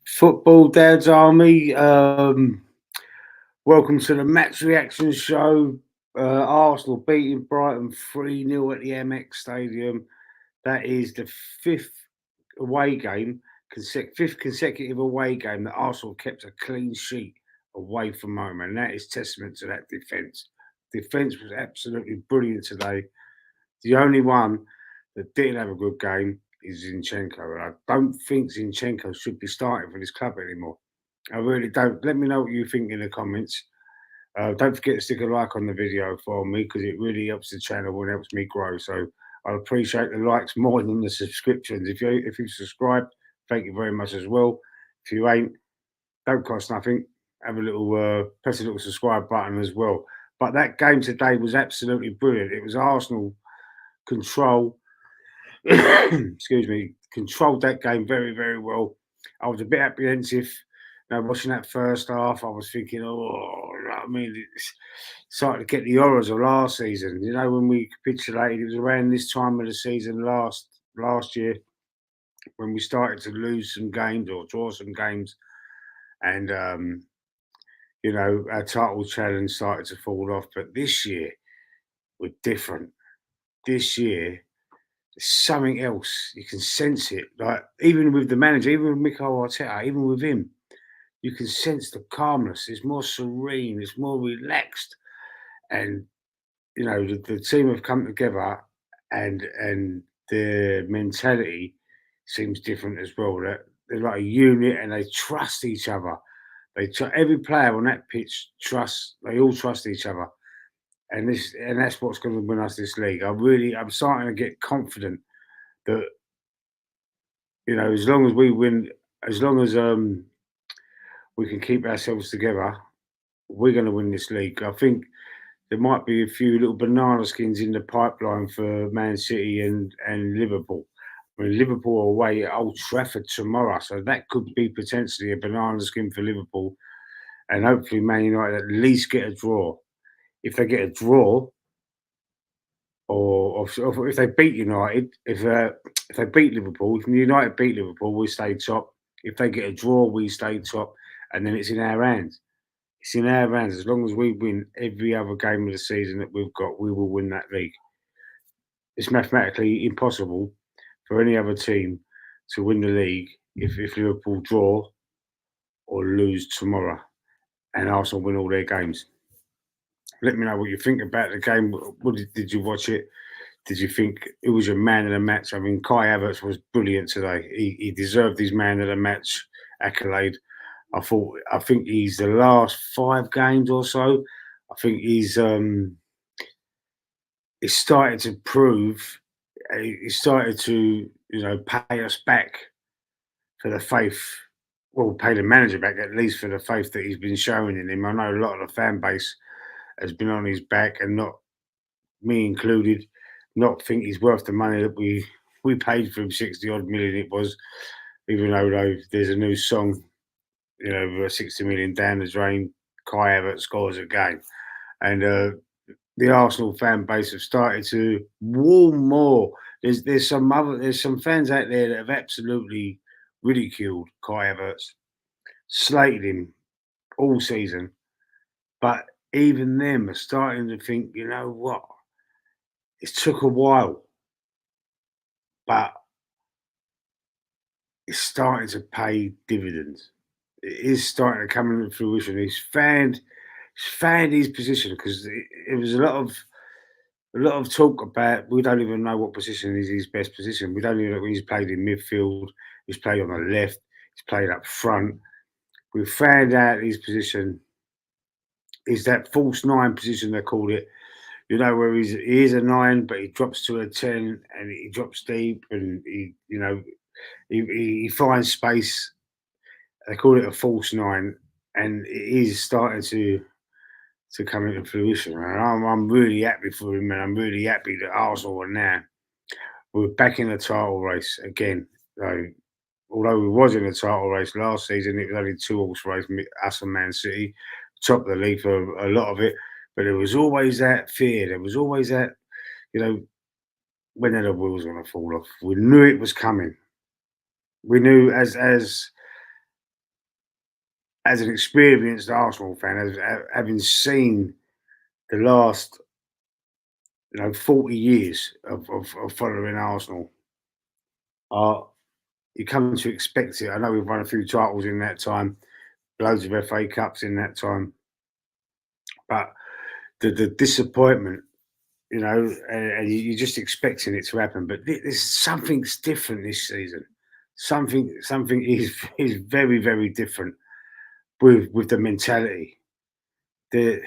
Football Dad's Army. Welcome to the match reaction show. Arsenal beating Brighton 3-0 at the MX Stadium. That is the fifth away game, fifth consecutive away game that Arsenal kept a clean sheet away from home, and that is testament to that defence. Defence was absolutely brilliant today. The only one that didn't have a good game is Zinchenko, and I don't think Zinchenko should be starting for this club anymore. I really don't. Let me know what you think in the comments. Don't forget to stick a like on the video for me because it really helps the channel and helps me grow. So I appreciate the likes more than the subscriptions. If you've subscribed, thank you very much as well. If you ain't, don't cost nothing. Have a little press a little subscribe button as well. But that game today was absolutely brilliant. It was Arsenal control excuse me, controlled that game very, very well. I was a bit apprehensive. Watching that first half, I was thinking, oh, I mean, it's starting to get the horrors of last season. When we capitulated, it was around this time of the season last year when we started to lose some games or draw some games, and our title challenge started to fall off. But this year, we're different. This year, something else. You can sense it. Like even with the manager, even with Mikel Arteta, even with him, you can sense the calmness. It's more serene. It's more relaxed, and the team have come together, and their mentality seems different as well. That they're like a unit, and they trust each other. Every player on that pitch trusts. They all trust each other, and that's what's going to win us this league. I'm starting to get confident that as long as we win, as long as we can keep ourselves together, we're going to win this league. I think there might be a few little banana skins in the pipeline for Man City and Liverpool. I mean, Liverpool are away at Old Trafford tomorrow, so that could be potentially a banana skin for Liverpool, and hopefully Man United at least get a draw. If they get a draw, or if they beat United, if they beat Liverpool, if United beat Liverpool, we stay top. If they get a draw, we stay top, and then it's in our hands. It's in our hands. As long as we win every other game of the season that we've got, we will win that league. It's mathematically impossible for any other team to win the league if Liverpool draw or lose tomorrow and Arsenal win all their games. Let me know what you think about the game. Did you watch it? Did you think it was your man of the match? I mean, Kai Havertz was brilliant today. He deserved his man of the match accolade. I think he's the last 5 games or so. I think he's started to prove. He started to pay us back for the faith. Well, pay the manager back at least for the faith that he's been showing in him. I know a lot of the fan base has been on his back, and not me included, not think he's worth the money that we paid for him, 60 odd million it was, even though there's a new song, 60 million down the drain, Kai Havertz scores a game. And the Arsenal fan base have started to warm more. There's some fans out there that have absolutely ridiculed Kai Havertz, slated him all season. But even them are starting to think, you know what? It took a while, but it's starting to pay dividends. It is starting to come into fruition. He's found his position, because it was a lot of talk about, we don't even know what position is his best position. We don't even know when he's played in midfield, he's played on the left, he's played up front. We found out his position is that false 9 position, they called it. Where he is a 9, but he drops to a 10 and he drops deep, and he finds space. They call it a false 9, and it is starting to come into fruition. And I'm really happy for him, and I'm really happy that Arsenal are now, we're back in the title race again. Although we was in the title race last season, it was only 2-horse race, us and Man City, top of the league for a lot of it. But there was always that fear. There was always that, when are the wheels going to fall off? We knew it was coming. We knew as as an experienced Arsenal fan, as having seen the last 40 years of following Arsenal, uh, you come to expect it. I know we've won a few titles in that time, loads of FA Cups in that time, but the disappointment, and you're just expecting it to happen. But there's something's different this season. Something is very very different with the mentality. The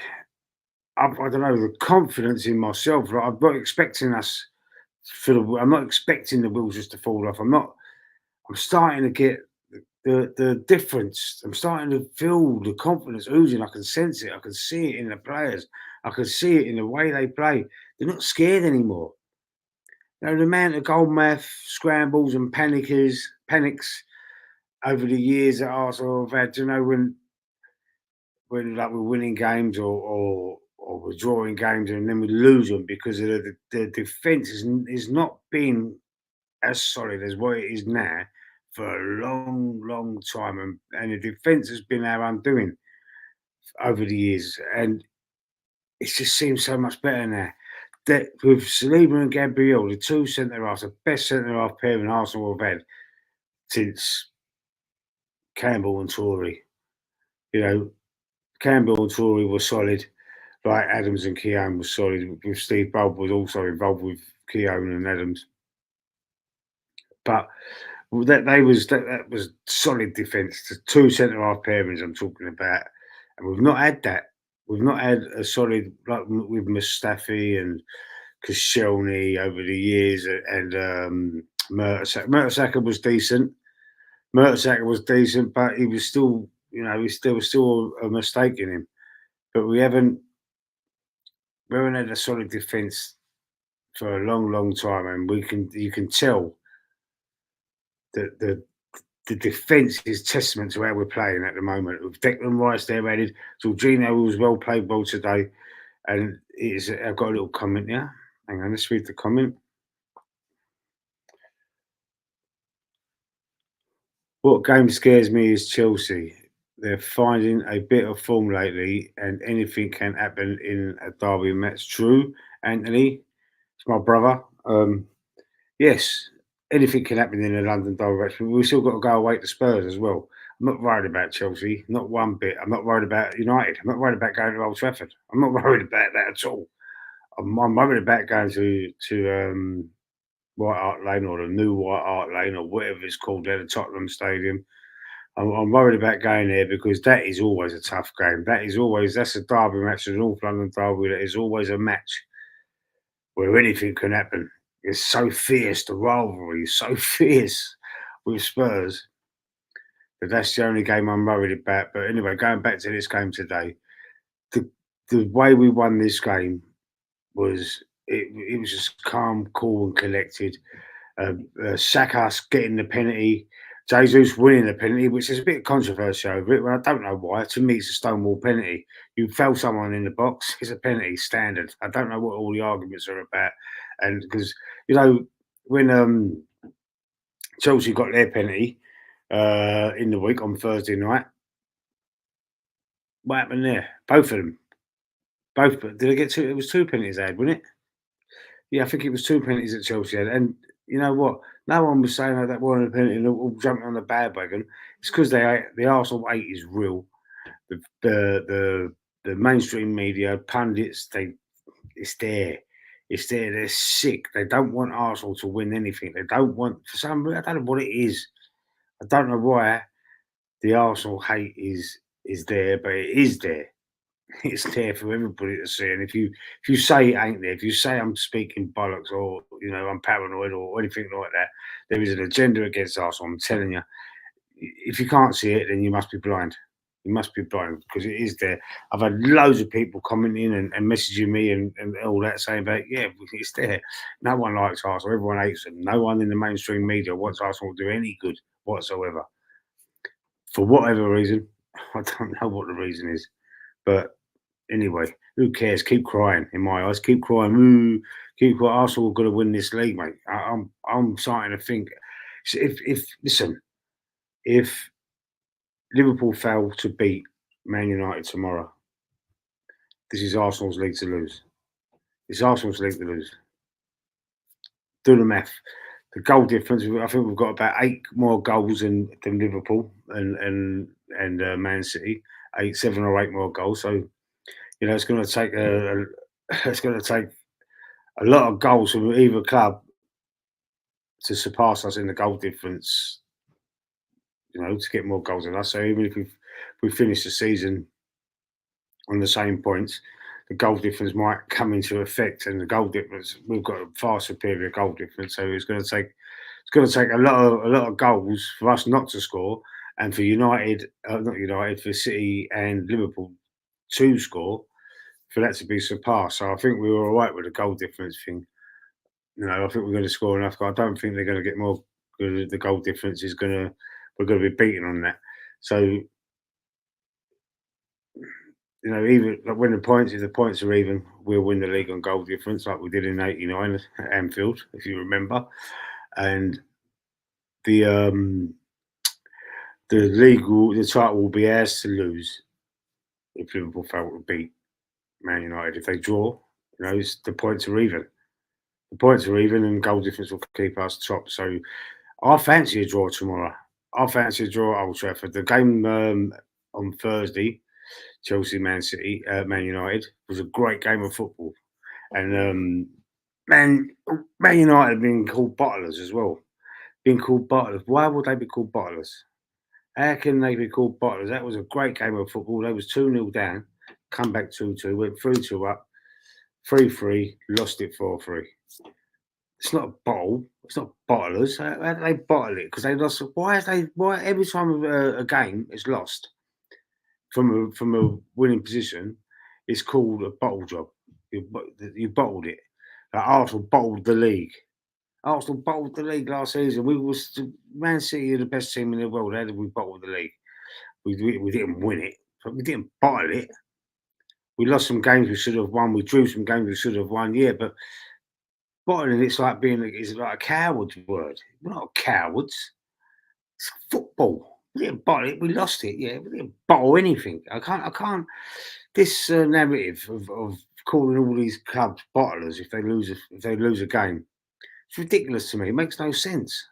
I don't know, the confidence in myself. Like, I'm not expecting us I'm not expecting the wheels just to fall off. I'm starting to get the difference. I'm starting to feel the confidence oozing. I can sense it. I can see it in the players. I can see it in the way they play. They're not scared anymore. The amount of goal math, scrambles, and panics over the years that Arsenal have had. When like we're winning games or we're drawing games and then we lose them because of the defense is not being as solid as what it is now for a long, long time, and the defence has been our undoing over the years, and it just seems so much better now. That with Saliba and Gabriel, the two centre halves, the best centre half pairing Arsenal have had since Campbell and Tory. You know, Campbell and Tory were solid, like Adams and Keown was solid. With Steve Bold was also involved with Keown and Adams, but well, that was solid defence. The two centre half pairings I'm talking about, and we've not had that. We've not had a solid like with Mustafi and Koscielny over the years, and Mertesacker. Mertesacker was decent. Mertesacker was decent, but he was still, there was still a mistake in him. But we haven't had a solid defence for a long, long time, and you can tell that the defence is testament to how we're playing at the moment. With Declan Rice there added, Jorginho was played well today, and I've got a little comment here. Hang on, let's read the comment. What game scares me is Chelsea. They're finding a bit of form lately, and anything can happen in a derby match. True, Anthony. It's my brother. Yes, anything can happen in a London derby match. But we've still got to go away to Spurs as well. I'm not worried about Chelsea, not one bit. I'm not worried about United. I'm not worried about going to Old Trafford. I'm not worried about that at all. I'm worried about going to White Hart Lane or the new White Hart Lane or whatever it's called there, the Tottenham Stadium. I'm worried about going there because that is always a tough game. That's a derby match, an North London derby. That is always a match where anything can happen. It's so fierce. The rivalry is so fierce with Spurs. But that's the only game I'm worried about. But anyway, going back to this game today, the the way we won this game it was just calm, cool, and collected. Saka's getting the penalty, Jesus winning the penalty, which is a bit of controversy over it. Well, I don't know why. To me, it's a stonewall penalty. You fell someone in the box, it's a penalty, standard. I don't know what all the arguments are about, and because when Chelsea got their penalty in the week on Thursday night, what happened there? Both of them, both. Did they get two? It was two penalties they had, wasn't it? Yeah, I think it was two penalties that Chelsea had, and you know what? No one was saying that wasn't a penalty and all jumping on the bandwagon. It's because the Arsenal hate is real. The mainstream media, pundits, it's there. It's there. They're sick. They don't want Arsenal to win anything. They don't want for some reason. I don't know what it is. I don't know why the Arsenal hate is there, but it is there. It's there for everybody to see. And if you say it ain't there, if you say I'm speaking bollocks or I'm paranoid or anything like that, there is an agenda against us. I'm telling you, if you can't see it, then you must be blind. You must be blind because it is there. I've had loads of people commenting and messaging me and all that saying about it's there. No one likes Arsenal. Everyone hates them. No one in the mainstream media wants Arsenal to do any good whatsoever. For whatever reason, I don't know what the reason is, but anyway, who cares? Keep crying in my eyes. Keep crying. Ooh, keep crying. Arsenal got to win this league, mate. I'm starting to think. If listen, if Liverpool fail to beat Man United tomorrow. This is Arsenal's league to lose. It's Arsenal's league to lose. Do the math. The goal difference. I think we've got about 8 more goals than Liverpool and Man City. 7 or 8 more goals. So it's going to take it's going to take a lot of goals from either club to surpass us in the goal difference. To get more goals than us. So even if we finish the season on the same points, the goal difference might come into effect, and the goal difference we've got a far superior goal difference. So it's going to take a lot of goals for us not to score, and for United, not United, for City and Liverpool to score for that to be surpassed. So I think we were all right with the goal difference thing. I think we're going to score enough. I don't think they're going to get more. The goal difference is going to we're going to be beaten on that. So even like when if the points are even, we'll win the league on goal difference, like we did in '89 at Anfield, if you remember. And the the title will be ours to lose if Liverpool fail to beat Man United. If they draw, the points are even. The points are even, and goal difference will keep us top. So I fancy a draw tomorrow. I fancy a draw at Old Trafford. The game on Thursday, Chelsea, Man United, was a great game of football. And Man, Man United have been called bottlers as well. Been called bottlers. Why would they be called bottlers? How can they be called bottlers? That was a great game of football. They was 2-0 down, come back 2-2, went 3-2 up, 3-3, lost it 4-3. It's not a bottle. It's not bottlers. How do they bottle it? Because they lost. Why every time a game is lost from a winning position, it's called a bottle job. You bottled it. Like Arsenal bottled the league. Arsenal bottled the league last season. We was Man City are the best team in the world. How did we bottle the league? We didn't win it, but we didn't bottle it. We lost some games we should have won. We drew some games we should have won. Yeah, but bottling it's like it's like a coward's word. We're not cowards. It's football. We didn't bottle it. We lost it. Yeah, we didn't bottle anything. I can't. This narrative of calling all these clubs bottlers if they lose a game, it's ridiculous to me. It makes no sense.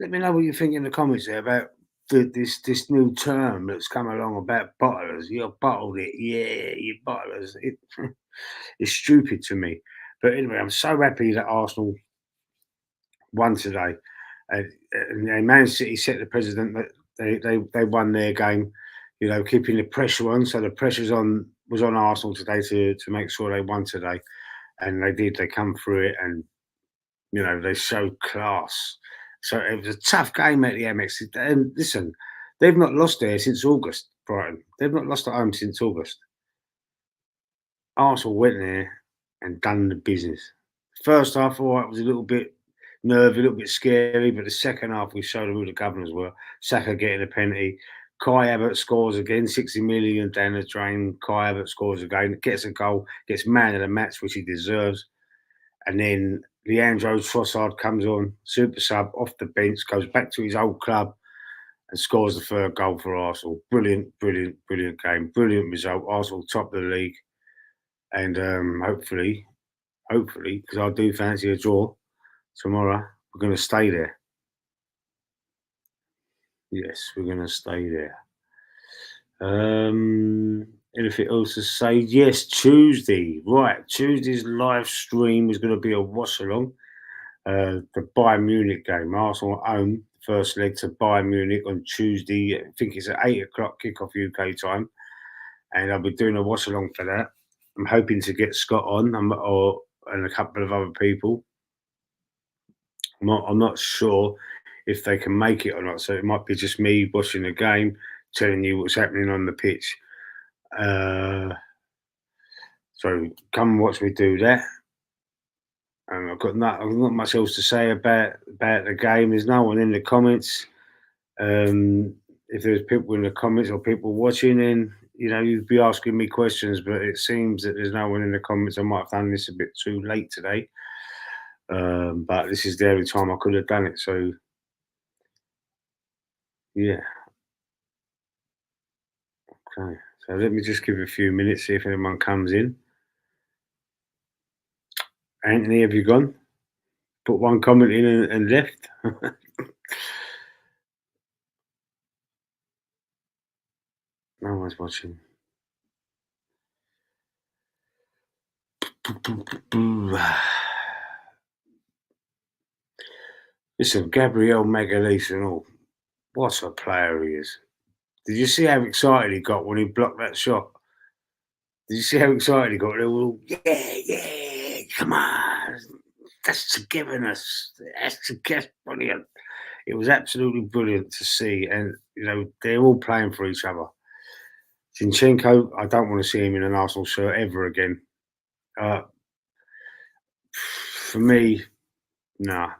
Let me know what you think in the comments there about this new term that's come along about bottlers. You bottled it, yeah, you bottlers. It's stupid to me. But anyway, I'm so happy that Arsenal won today. And Man City set the precedent that they won their game. Keeping the pressure on. So the pressure's on was on Arsenal today to make sure they won today, and they did. They come through it, and they showed class. So it was a tough game at the MX. And listen, they've not lost there since August, Brighton. They've not lost at home since August. Arsenal went there and done the business. First half, all right, was a little bit nervy, a little bit scary, but the second half we showed them who the governors were. Saka getting a penalty. Kai Havertz scores again, 60 million down the drain. Kai Havertz scores again, gets a goal, gets man of the match, which he deserves. And then Leandro Trossard comes on, super sub, off the bench, goes back to his old club and scores the third goal for Arsenal. Brilliant, brilliant, brilliant game. Brilliant result. Arsenal top of the league. And hopefully, because I do fancy a draw tomorrow, we're going to stay there. Yes, we're going to stay there. Anything else to say? Yes, Tuesday. Right, Tuesday's live stream is going to be a watch along. The Bayern Munich game. Arsenal home, first leg to Bayern Munich on Tuesday. I think it's at 8 o'clock kickoff UK time. And I'll be doing a watch along for that. I'm hoping to get Scott on and a couple of other people. I'm not sure if they can make it or not. So it might be just me watching the game, telling you what's happening on the pitch. So come and watch me do that. And I've not much else to say about the game. There's no one in the comments. If there's people in the comments or people watching, then you'd be asking me questions. But it seems that there's no one in the comments. I might have done this a bit too late today, but this is the only time I could have done it. So yeah. Okay, so let me just give it a few minutes, see if anyone comes in. Anthony, have you gone? Put one comment in and left. No one's watching. Listen, Gabriel Magalhaes and all. What a player he is. Did you see how excited he got when he blocked that shot? Did you see how excited he got? They were all, yeah, yeah, come on. That's togetherness. That's brilliant. It was absolutely brilliant to see. And, they're all playing for each other. Zinchenko, I don't want to see him in an Arsenal shirt ever again. Uh, for me, nah.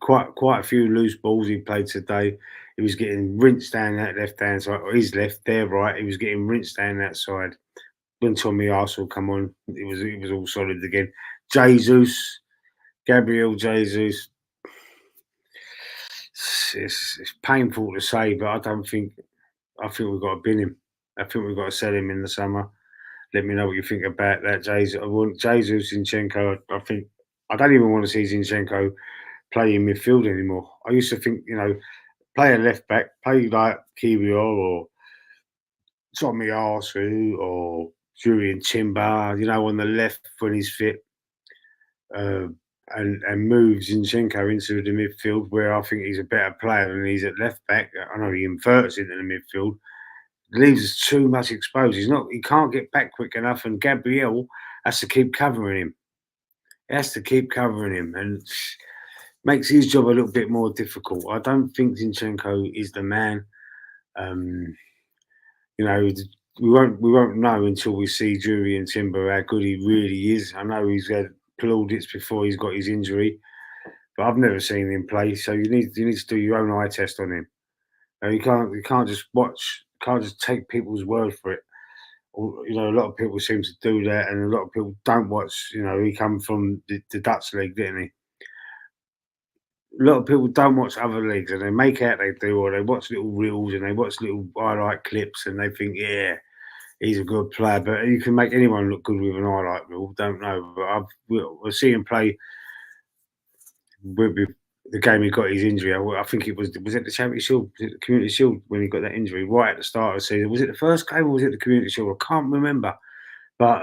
Quite a few loose balls he played today. He was getting rinsed down that left hand side, or his left, their right. He was getting rinsed down that side. When Tommy Arsenal come on, it was all solid again. Jesus, Gabriel Jesus. It's painful to say, but I don't think I think we've got to bin him. I think we've got to sell him in the summer. Let me know what you think about that, Jesus. I want Jesus Zinchenko. I think I don't even want to see Zinchenko play in midfield anymore. I used to think, play a left back, play like Kiwior or Tommy Arsu or Julian Timber, on the left when he's fit, uh, and move Zinchenko into the midfield where I think he's a better player than he's at left back. I know he inverts into the midfield, leaves us too much exposed. He can't get back quick enough, and Gabriel has to keep covering him. He has to keep covering him, and makes his job a little bit more difficult. I don't think Zinchenko is the man. Um, we won't know until we see Jury and Timber how good he really is. I know he's had plaudits before he's got his injury, but I've never seen him play. So you need to do your own eye test on him. You can't just watch. Can't just take people's word for it. Or, a lot of people seem to do that, and a lot of people don't watch. He come from the Dutch league, didn't he? A lot of people don't watch other leagues and they make out they do, or they watch little reels and they watch little highlight clips and they think, yeah, he's a good player. But you can make anyone look good with an highlight reel. Don't know, but we'll see him play with the game he got his injury. I think it was it the Champions Shield, was it the Community Shield when he got that injury right at the start of the season? Was it the first game or was it the Community Shield? I can't remember, but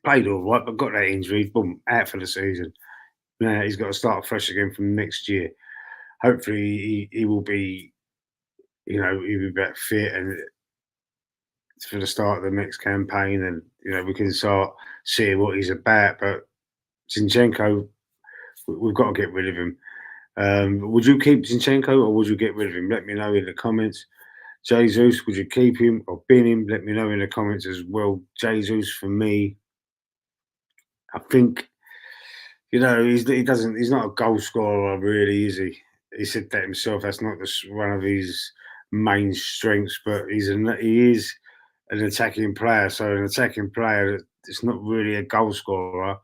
played all right, but got that injury, boom, out for the season. Now he's got to start fresh again from next year. Hopefully he will be, he'll be back fit and for the start of the next campaign, and we can start seeing what he's about. But Zinchenko, we've got to get rid of him. Would you keep Zinchenko or would you get rid of him? Let me know in the comments. Jesus, would you keep him or bin him? Let me know in the comments as well. Jesus, for me, I think he's not a goal scorer, really, is he? He said that himself. That's not one of his main strengths, but he is an attacking player. So an attacking player, it's not really a goal scorer.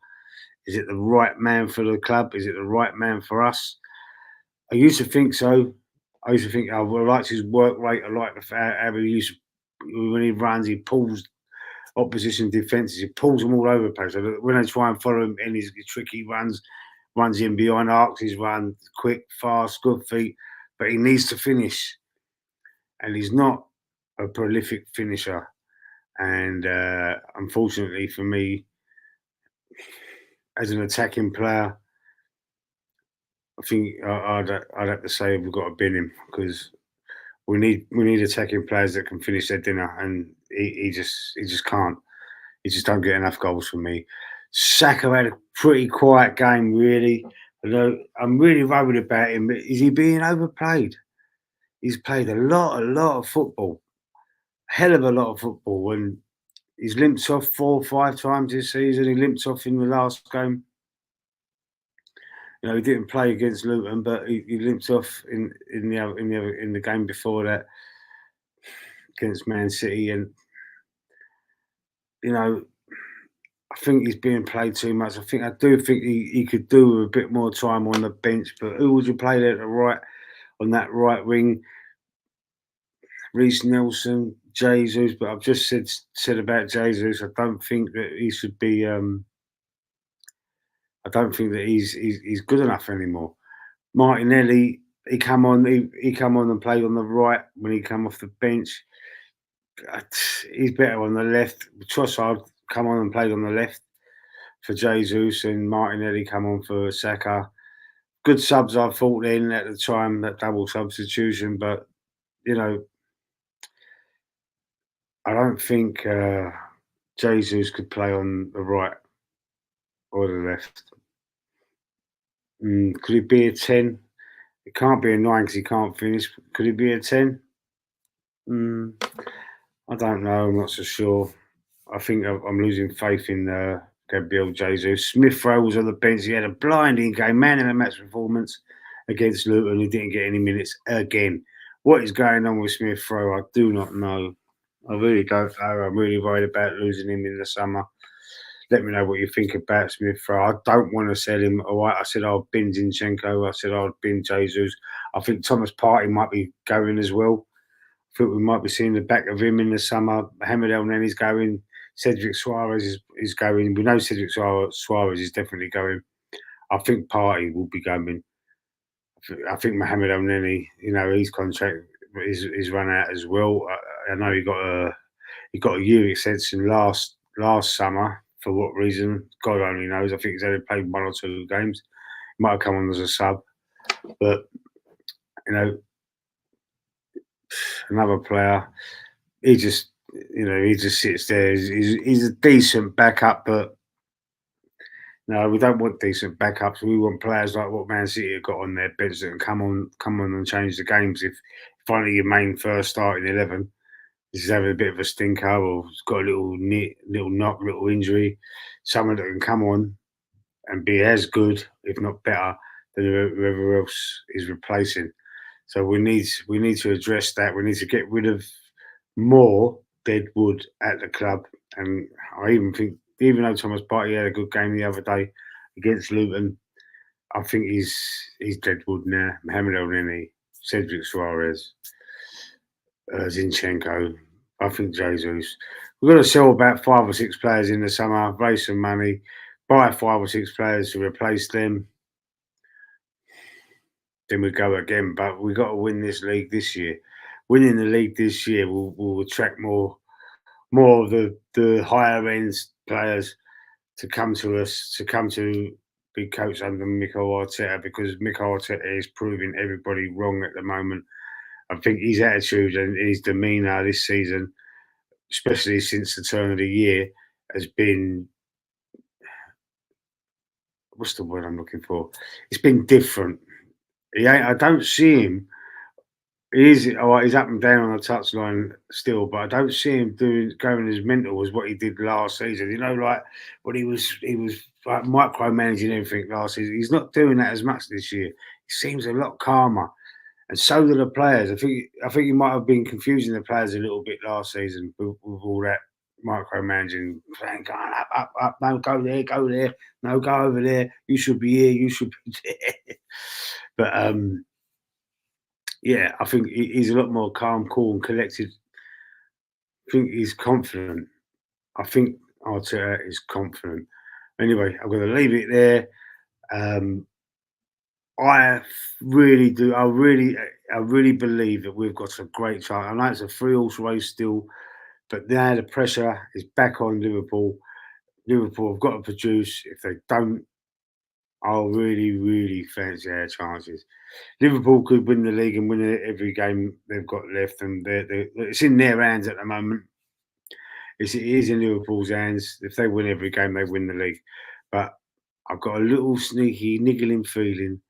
Is it the right man for the club? Is it the right man for us? I used to think so. I used to think I liked his work rate. I liked the fact how he used when he runs, he pulls opposition defences. He pulls them all over the place. So when they try and follow him in his tricky runs in behind arcs. He's run quick, fast, good feet, but he needs to finish, and he's not a prolific finisher. And unfortunately for me, as an attacking player, I think I'd have to say we've got to bin him because we need attacking players that can finish their dinner, and he just can't. He just don't get enough goals for me. Saka had a pretty quiet game, really. Although I'm really worried about him. Is he being overplayed? He's played a lot of football, hell of a lot of football, and he's limped off 4 or 5 times this season. He limped off in the last game. He didn't play against Luton, but he limped off in the game before that against Man City, and you know I think he's being played too much. I do think he could do with a bit more time on the bench. But who would you play there at the right on that right wing? Reece Nelson, Jesus, but I've just said about Jesus. I don't think that he should be. I don't think that he's good enough anymore. Martinelli, he come on and played on the right when he come off the bench. Uh, He's better on the left. Trossard come on and played on the left for Jesus, and Martinelli come on for Saka. Good subs, I thought then at the time, that double substitution, but you know, I don't think Jesus could play on the right or the left. Could he be a 10? It can't be a 9 because he can't finish. Could he be a 10? Mm, I don't know. I'm not so sure. I think I'm losing faith in Gabriel Jesus. Smith Rowe was on the bench. He had a blinding game, man in the match performance against Luton. He didn't get any minutes again. What is going on with Smith Rowe? I do not know. I really don't know. I'm really worried about losing him in the summer. Let me know what you think about Smith Rowe. I don't want to sell him. All right, I said I'll bin Zinchenko. I said I'll bin Jesus. I think Thomas Partey might be going as well. I think we might be seeing the back of him in the summer. Mohamed El Neni's going. Cedric Suarez is going. We know Cedric Suarez is definitely going. I think Partey will be going. I think Mohamed El Neni, his contract is run out as well. I know he got a year extension last summer. For what reason? God only knows. I think he's only played 1 or 2 games. He might have come on as a sub, but you know, another player. He just, he just sits there. He's a decent backup, but no, we don't want decent backups. We want players like what Man City have got on their bench that can come on and change the games. If finally your main first starting 11 is having a bit of a stinker or has got a little knock, little injury, someone that can come on and be as good, if not better, than whoever else is replacing. So we need to address that. We need to get rid of more dead wood at the club. And I even think, even though Thomas Partey had a good game the other day against Luton, I think he's dead wood now. Mohamed El Neni, Cedric Suarez, Zinchenko. I think Jesus. We're going to sell about 5 or 6 players in the summer, raise some money, buy 5 or 6 players to replace them. Then we go again. But we got to win this league this year. Winning the league this year will attract more of the higher end players to come to us, to come to be coached under Mikel Arteta, because Mikel Arteta is proving everybody wrong at the moment. I think his attitude and his demeanour this season, especially since the turn of the year, has been, what's the word I'm looking for? It's been different. I don't see him. He's up and down on the touchline still, but I don't see him going as mental as what he did last season. Like when he was like micromanaging everything last season. He's not doing that as much this year. He seems a lot calmer, and so do the players. I think he might have been confusing the players a little bit last season with all that micromanaging, going up, no, go there, no, go over there. You should be here, you should be there. But yeah, I think he's a lot more calm, cool, and collected. I think he's confident. I think Arteta is confident. Anyway, I'm going to leave it there. Um, I really do. I really believe that we've got a great chance. I know it's a 3 horse race still, but now the pressure is back on Liverpool. Liverpool have got to produce. If they don't, I'll really, really fancy our chances. Liverpool could win the league and win every game they've got left, and it's in their hands at the moment. It is in Liverpool's hands. If they win every game, they win the league. But I've got a little sneaky, niggling feeling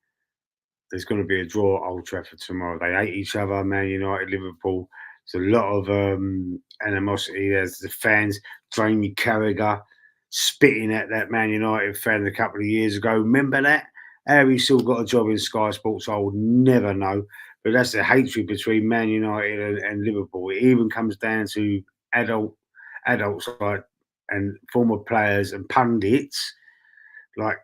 there's going to be a draw at Old Trafford tomorrow. They hate each other, Man United, Liverpool. There's a lot of animosity. There's the fans, Jamie Carragher spitting at that Man United fan a couple of years ago. Remember that? How he still got a job in Sky Sports, I would never know. But that's the hatred between Man United and Liverpool. It even comes down to adults like and former players and pundits like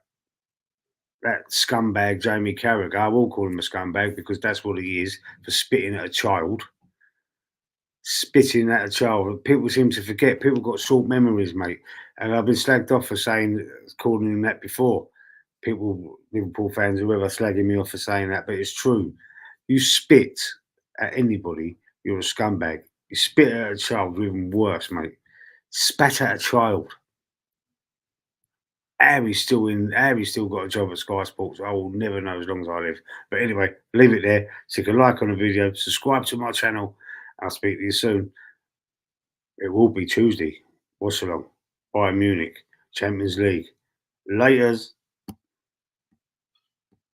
that scumbag Jamie Carragher. I will call him a scumbag because that's what he is, for spitting at a child. spitting at a child. People seem to forget. People got short memories, mate. And I've been slagged off for calling him that before. People, Liverpool fans, whoever, slagging me off for saying that, but it's true. You spit at anybody, you're a scumbag. You spit at a child, you're even worse, mate. Spat at a child. Harry's still got a job at Sky Sports. I will never know as long as I live. But anyway, leave it there. Stick a like on the video, subscribe to my channel. I'll speak to you soon. It will be Tuesday. Watch along. Bayern Munich, Champions League. Laters.